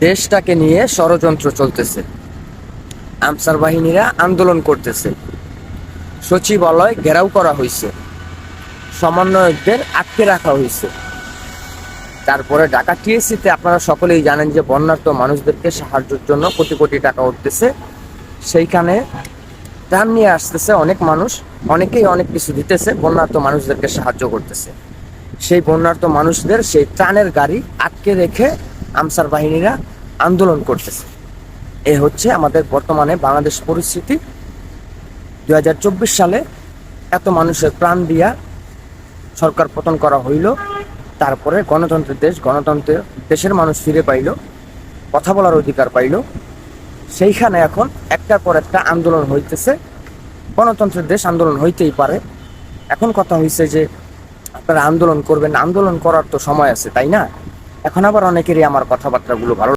দেশটাকে নিয়ে ষড়যন্ত্র চলতেছে। আনসার বাহিনীরা আন্দোলন করতেছে, সচিবালয় ঘেরাও করা হয়েছে, সমন্বয়কদের আটকে রাখা হয়েছে। তারপরে ঢাকা টিএসসিতে আপনারা সকলেই জানেন যে বন্যার্ত মানুষদেরকে সাহায্যের জন্য কোটি কোটি টাকা উঠতেছে। সেইখানে ত্রাণ নিয়ে আসতেছে অনেক মানুষ, অনেকেই অনেক কিছু দিতেছে, বন্যার্ত মানুষদেরকে সাহায্য করতেছে। সেই বন্যার্ত মানুষদের সেই ত্রাণের গাড়ি আটকে রেখে আনসার বাহিনীরা আন্দোলন করতেছে। এ হচ্ছে আমাদের বর্তমানে বাংলাদেশ পরিস্থিতি। 2024 সালে এত মানুষের প্রাণ দিয়া সরকার পতন করা হইল, তারপরে গণতন্ত্রের দেশ, গণতন্ত্রের দেশের মানুষ ফিরে পাইল, কথা বলার অধিকার পাইল। সেইখানে এখন একটার পর একটা আন্দোলন হইতেছে। গণতন্ত্রের দেশ, আন্দোলন হইতেই পারে। এখন কথা হয়েছে যে আপনারা আন্দোলন করবেন, আন্দোলন করার তো সময় আছে, তাই না? এখন আবার অনেকেরই আমার কথাবার্তাগুলো ভালো